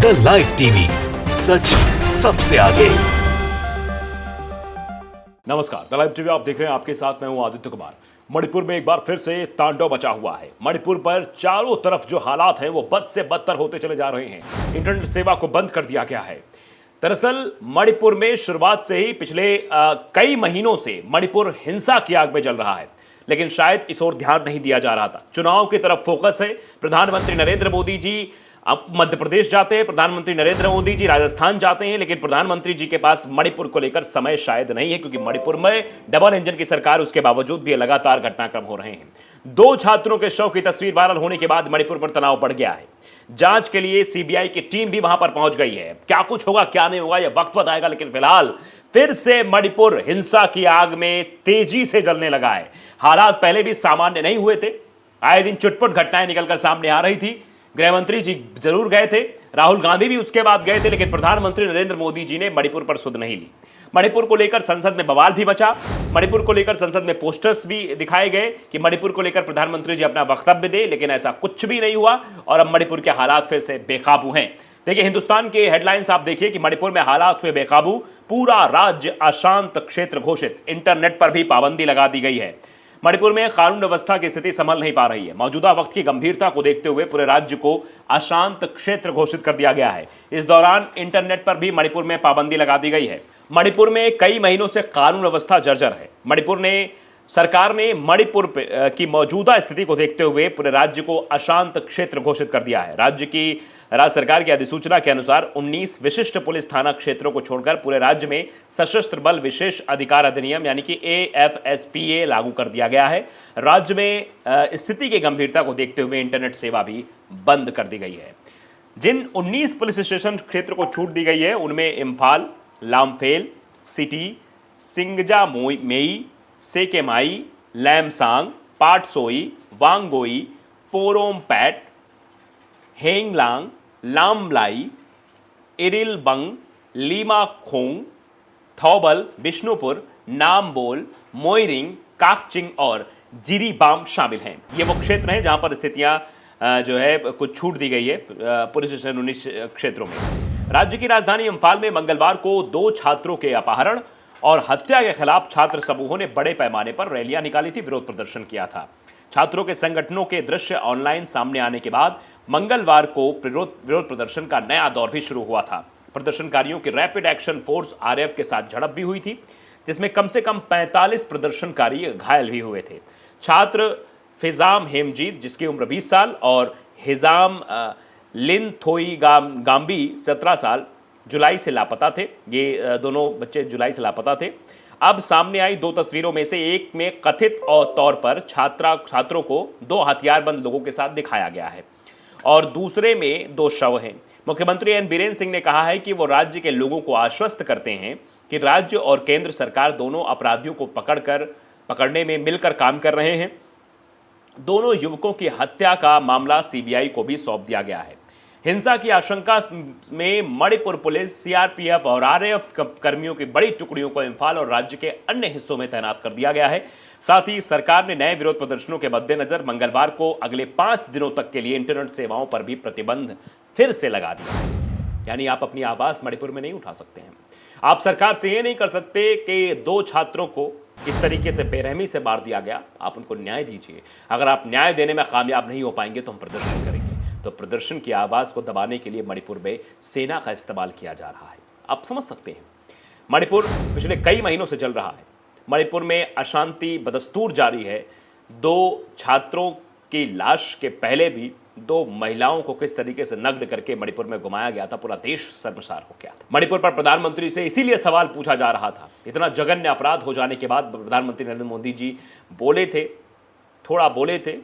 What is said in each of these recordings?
The live TV, सच सबसे आगे। नमस्कार, द लाइव टीवी आप देख रहे हैं। आपके साथ मैं हूं आदित्य कुमार। मणिपुर में एक बार फिर से तांडव मचा हुआ है। मणिपुर पर चारों तरफ जो हालात हैं वो बद से बदतर होते चले जा रहे हैं। इंटरनेट सेवा को बंद कर दिया गया है। दरअसल मणिपुर में शुरुआत से ही पिछले कई महीनों से मणिपुर हिंसा की आग में जल रहा है, लेकिन शायद इस ओर ध्यान नहीं दिया जा रहा था। चुनाव की तरफ फोकस है। प्रधानमंत्री नरेंद्र मोदी जी अब मध्य प्रदेश जाते हैं, प्रधानमंत्री नरेंद्र मोदी जी राजस्थान जाते हैं, लेकिन प्रधानमंत्री जी के पास मणिपुर को लेकर समय शायद नहीं है, क्योंकि मणिपुर में डबल इंजन की सरकार उसके बावजूद भी लगातार घटनाक्रम हो रहे हैं। 2 छात्रों के शव की तस्वीर वायरल होने के बाद मणिपुर पर तनाव बढ़ गया है। जांच के लिए सीबीआई की टीम भी वहां पर पहुंच गई है। क्या कुछ होगा क्या नहीं होगा यह वक्त बताएगा, लेकिन फिलहाल फिर से मणिपुर हिंसा की आग में तेजी से जलने लगा है। हालात पहले भी सामान्य नहीं हुए थे। आए दिन चुटपुट घटनाएं निकलकर सामने आ रही थी। गृह मंत्री जी जरूर गए थे, राहुल गांधी भी उसके बाद गए थे, लेकिन प्रधानमंत्री नरेंद्र मोदी जी ने मणिपुर पर सुध नहीं ली। मणिपुर को लेकर संसद में बवाल भी मचा। मणिपुर को लेकर संसद में पोस्टर्स भी दिखाए गए कि मणिपुर को लेकर प्रधानमंत्री जी अपना वक्तव्य दे, लेकिन ऐसा कुछ भी नहीं हुआ और अब मणिपुर के हालात फिर से बेकाबू हैं। देखिए, हिंदुस्तान के हेडलाइंस आप देखिए कि मणिपुर में हालात हुए बेकाबू, पूरा राज्य अशांत क्षेत्र घोषित, इंटरनेट पर भी पाबंदी लगा दी गई है। मणिपुर में कानून व्यवस्था की स्थिति संभल नहीं पा रही है। मौजूदा वक्त की गंभीरता को देखते हुए पूरे राज्य को अशांत क्षेत्र घोषित कर दिया गया है। इस दौरान इंटरनेट पर भी मणिपुर में पाबंदी लगा दी गई है। मणिपुर में कई महीनों से कानून व्यवस्था जर्जर है। सरकार ने मणिपुर की मौजूदा स्थिति को देखते हुए पूरे राज्य को अशांत क्षेत्र घोषित कर दिया है। राज्य सरकार की अधिसूचना के अनुसार 19 विशिष्ट पुलिस थाना क्षेत्रों को छोड़कर पूरे राज्य में सशस्त्र बल विशेष अधिकार अधिनियम यानी कि AFSPA लागू कर दिया गया है। राज्य में स्थिति की गंभीरता को देखते हुए इंटरनेट सेवा भी बंद कर दी गई है। जिन 19 पुलिस स्टेशन क्षेत्र को छूट दी गई है उनमें इम्फाल, लामफेल, सिटी, सिंगजा मेई, सेकेमाई, लैमसांग, पाटसोई, वांगोई, पोरोमपैट, हेंगलांग, लामलाई, इरिलबंग, लीमाखोंग, थौबल, बिष्णुपुर, नामबोल, मोइरिंग, काकचिंग और जिरीबाम शामिल हैं। ये वो क्षेत्र हैं जहां पर स्थितियां जो है कुछ छूट दी गई है पुलिस स्टेशन 19 क्षेत्रों में। राज्य की राजधानी इम्फाल में मंगलवार को 2 छात्रों के अपहरण और हत्या के खिलाफ छात्र समूहों ने बड़े पैमाने पर रैलियां निकाली थी, विरोध प्रदर्शन किया था। छात्रों के संगठनों के दृश्य ऑनलाइन सामने आने के बाद मंगलवार को विरोध प्रदर्शन का नया दौर भी शुरू हुआ था। प्रदर्शनकारियों की रैपिड एक्शन फोर्स RF के साथ झड़प भी हुई थी, जिसमें कम से कम 45 प्रदर्शनकारी घायल भी हुए थे। छात्र फिजाम हेमजीत, जिसकी उम्र 20 साल, और हिजाम लिनथोई गांबी 17 साल जुलाई से लापता थे। ये दोनों बच्चे जुलाई से लापता थे। अब सामने आई 2 तस्वीरों में से एक में कथित तौर पर छात्रों को 2 हथियारबंद लोगों के साथ दिखाया गया है और दूसरे में 2 शव हैं। मुख्यमंत्री एन बीरेन सिंह ने कहा है कि वो राज्य के लोगों को आश्वस्त करते हैं कि राज्य और केंद्र सरकार दोनों अपराधियों को पकड़ने में मिलकर काम कर रहे हैं। दोनों युवकों की हत्या का मामला CBI को भी सौंप दिया गया है। हिंसा की आशंका में मणिपुर पुलिस, CRPF और RAF कर्मियों की बड़ी टुकड़ियों को इम्फाल और राज्य के अन्य हिस्सों में तैनात कर दिया गया है। साथ ही सरकार ने नए विरोध प्रदर्शनों के मद्देनजर मंगलवार को अगले 5 दिनों तक के लिए इंटरनेट सेवाओं पर भी प्रतिबंध फिर से लगा दिया। यानी आप अपनी आवाज मणिपुर में नहीं उठा सकते हैं। आप सरकार से ये नहीं कर सकते कि 2 छात्रों को इस तरीके से बेरहमी से मार दिया गया, आप उनको न्याय दीजिए। अगर आप न्याय देने में कामयाब नहीं हो पाएंगे तो हम प्रदर्शन करेंगे। तो प्रदर्शन की आवाज को दबाने के लिए मणिपुर में सेना का इस्तेमाल किया जा रहा है। आप समझ सकते हैं, मणिपुर पिछले कई महीनों से चल रहा है। मणिपुर में अशांति बदस्तूर जारी है। 2 छात्रों की लाश के पहले भी 2 महिलाओं को किस तरीके से नग्न करके मणिपुर में घुमाया गया था, पूरा देश शर्मसार हो गया था। मणिपुर पर प्रधानमंत्री से इसीलिए सवाल पूछा जा रहा था। इतना जघन्य अपराध हो जाने के बाद प्रधानमंत्री नरेंद्र मोदी जी थोड़ा बोले थे,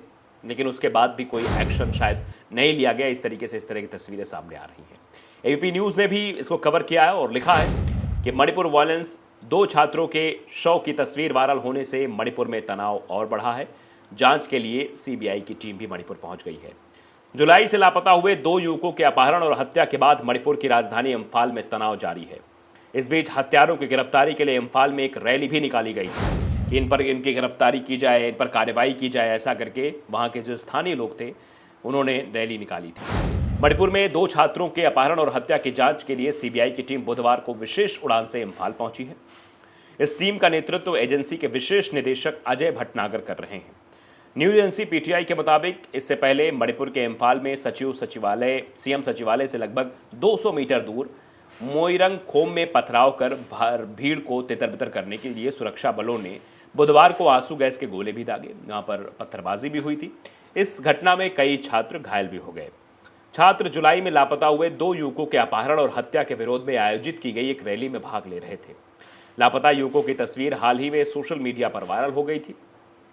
लेकिन उसके बाद भी कोई एक्शन शायद नहीं लिया गया। इस तरीके से इस तरह की तस्वीरें सामने आ रही हैं। ABP न्यूज़ ने भी इसको कवर किया है और लिखा है कि मणिपुर वायलेंस, 2 छात्रों के शव की तस्वीर वायरल होने से मणिपुर में तनाव और बढ़ा है। जांच के लिए CBI की टीम भी मणिपुर पहुंच गई है। जुलाई से लापता हुए 2 युवकों के अपहरण और हत्या के बाद मणिपुर की राजधानी इम्फाल में तनाव जारी है। इस बीच हत्यारों की गिरफ्तारी के लिए इम्फाल में एक रैली भी निकाली गई कि इनकी गिरफ्तारी की जाए, इन पर कार्रवाई की जाए। ऐसा करके वहाँ के जो स्थानीय लोग थे उन्होंने रैली निकाली थी। मणिपुर में 2 छात्रों के अपहरण और हत्या की जांच के लिए सीबीआई की टीम बुधवार को विशेष उड़ान से इम्फाल पहुंची है। इस टीम का नेतृत्व एजेंसी के विशेष निदेशक अजय भटनागर कर रहे हैं। न्यूज एजेंसी पीटीआई के मुताबिक इससे पहले मणिपुर के इम्फाल में सीएम सचिवालय से लगभग 200 मीटर दूर मोइरंग खोम में पथराव कर भीड़ को तितर-बितर करने के लिए सुरक्षा बलों ने बुधवार को आंसू गैस के गोले भी दागे। यहाँ पर पत्थरबाजी भी हुई थी। इस घटना में कई छात्र घायल भी हो गए। छात्र जुलाई में लापता हुए 2 युवकों के अपहरण और हत्या के विरोध में आयोजित की गई एक रैली में भाग ले रहे थे। लापता युवकों की तस्वीर हाल ही में सोशल मीडिया पर वायरल हो गई थी।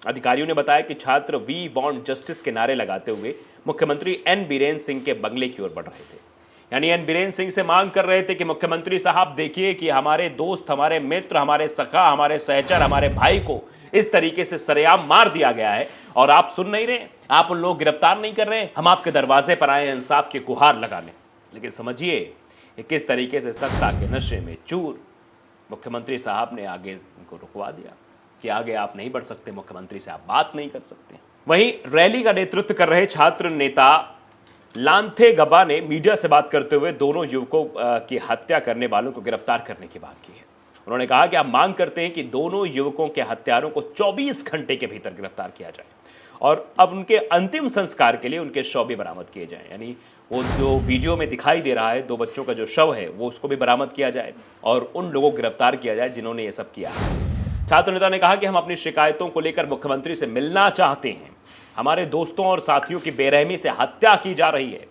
अधिकारियों ने बताया कि छात्र वी वांट जस्टिस के नारे लगाते हुए मुख्यमंत्री एन बीरेन सिंह के बंगले की ओर बढ़ रहे थे। यानी एन बीरेन सिंह से मांग कर रहे थे कि मुख्यमंत्री साहब देखिए कि हमारे दोस्त, हमारे मित्र, हमारे सखा, हमारे सहचर, हमारे भाई को इस तरीके से सरेआम मार दिया गया है और आप सुन नहीं रहे, आप उन लोग गिरफ्तार नहीं कर रहे। हम आपके दरवाजे पर आए इंसाफ की गुहार लगाने। लेकिन समझिए कि किस तरीके से सत्ता के नशे में चूर मुख्यमंत्री साहब ने आगे इनको रुकवा दिया कि आगे आप नहीं बढ़ सकते, मुख्यमंत्री से आप बात नहीं कर सकते। वहीं रैली का नेतृत्व कर रहे छात्र नेता लांथे गबा ने मीडिया से बात करते हुए दोनों युवकों की हत्या करने वालों को गिरफ्तार करने की बात की है। उन्होंने कहा कि आप मांग करते हैं कि दोनों युवकों के हत्यारों को 24 घंटे के भीतर गिरफ्तार किया जाए और अब उनके अंतिम संस्कार के लिए उनके शव भी बरामद किए जाएं। यानी वो जो वीडियो में दिखाई दे रहा है 2 बच्चों का जो शव है वो उसको भी बरामद किया जाए और उन लोगों को गिरफ्तार किया जाए जिन्होंने ये सब किया। छात्र नेता ने कहा कि हम अपनी शिकायतों को लेकर मुख्यमंत्री से मिलना चाहते हैं। हमारे दोस्तों और साथियों की बेरहमी से हत्या की जा रही है।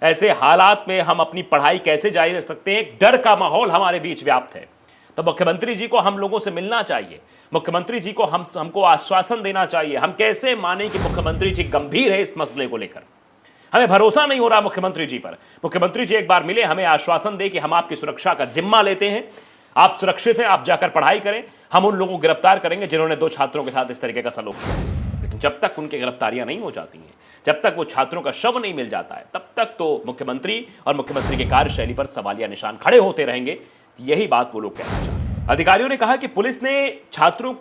ऐसे हालात में हम अपनी पढ़ाई कैसे जारी रख सकते हैं? एक डर का माहौल हमारे बीच व्याप्त है। तो मुख्यमंत्री जी को हम लोगों से मिलना चाहिए। मुख्यमंत्री जी को हमको आश्वासन देना चाहिए। हम कैसे माने कि मुख्यमंत्री जी गंभीर है इस मसले को लेकर? हमें भरोसा नहीं हो रहा मुख्यमंत्री जी पर। मुख्यमंत्री जी एक बार मिले, हमें आश्वासन दे कि हम आपकी सुरक्षा का जिम्मा लेते हैं, आप सुरक्षित हैं, आप जाकर पढ़ाई करें, हम उन लोगों को गिरफ्तार करेंगे जिन्होंने 2 छात्रों के साथ इस तरीके का सलूक किया। लेकिन जब तक उनकी गिरफ्तारियां नहीं हो जाती हैं, जब तक वो छात्रों का शव नहीं मिल जाता है, तब तक तो मुख्यमंत्री और मुख्यमंत्री के कार्यशैली पर सवालिया निशान खड़े होते रहेंगे। यही बात वो लोग कहना चाहते हैं। अधिकारियों ने कहा कि पुलिस ने छात्रों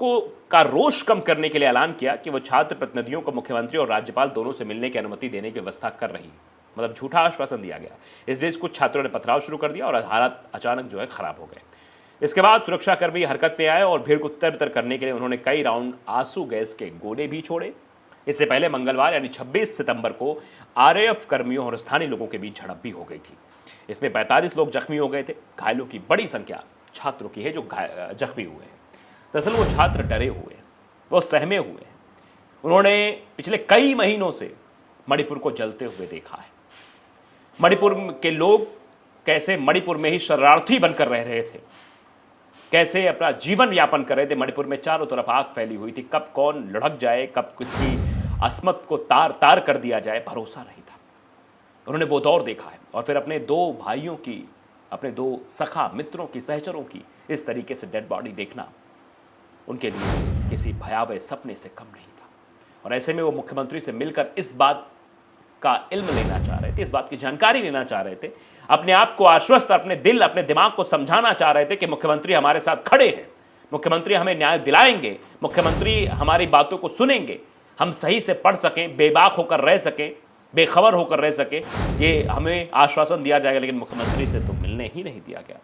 का रोष कम करने के लिए ऐलान किया कि वो छात्र प्रतिनिधियों को मुख्यमंत्री और राज्यपाल दोनों से मिलने की अनुमति देने की व्यवस्था कर रही है। मतलब झूठा आश्वासन दिया गया। इस बीच कुछ छात्रों ने पथराव शुरू कर दिया और हालात अचानक जो है खराब हो गए। इसके बाद सुरक्षाकर्मी हरकत में आए और भीड़ को तितर-बितर करने के लिए उन्होंने कई राउंड आंसू गैस के गोले भी छोड़े। इससे पहले मंगलवार यानी 26 सितंबर को आरएएफ कर्मियों और स्थानीय लोगों के बीच झड़प भी हो गई थी। इसमें 45 लोग जख्मी हो गए थे। घायलों की बड़ी संख्या छात्रों की है जो जख्मी हुए हैं। दरअसल वो छात्र डरे हुए हैं, वो सहमे हुए हैं। उन्होंने पिछले कई महीनों से मणिपुर को जलते हुए देखा है। मणिपुर के लोग कैसे मणिपुर में ही शरणार्थी बनकर रह रहे थे, कैसे अपना जीवन यापन कर रहे थे। मणिपुर में चारों तरफ आग फैली हुई थी। कब कौन लुढ़क जाए, कब किसकी अस्मत को तार तार कर दिया जाए, भरोसा नहीं था। उन्होंने वो दौर देखा है और फिर अपने 2 भाइयों की, अपने 2 सखा मित्रों की, सहचरों की इस तरीके से डेड बॉडी देखना उनके लिए किसी भयावह सपने से कम नहीं था। और ऐसे में वो मुख्यमंत्री से मिलकर इस बात का इल्म लेना चाह रहे थे, इस बात की जानकारी लेना चाह रहे थे, अपने आप को आश्वस्त, अपने दिल, अपने दिमाग को समझाना चाह रहे थे कि मुख्यमंत्री हमारे साथ खड़े हैं, मुख्यमंत्री हमें न्याय दिलाएंगे, मुख्यमंत्री हमारी बातों को सुनेंगे, हम सही से पढ़ सकें, बेबाक होकर रह सकें, बेखबर होकर रह सके। ये हमें आश्वासन दिया जाएगा, लेकिन मुख्यमंत्री से तो मिलने ही नहीं दिया गया।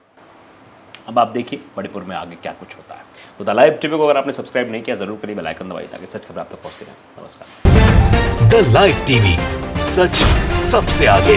अब आप देखिए मणिपुर में आगे क्या कुछ होता है। तो द लाइव टीवी को अगर आपने सब्सक्राइब नहीं किया जरूर करिए, बेल आइकन दबाइए ताकि सच खबर आप तक पहुंचती रहे। नमस्कार। द लाइव टीवी, सच सबसे आगे।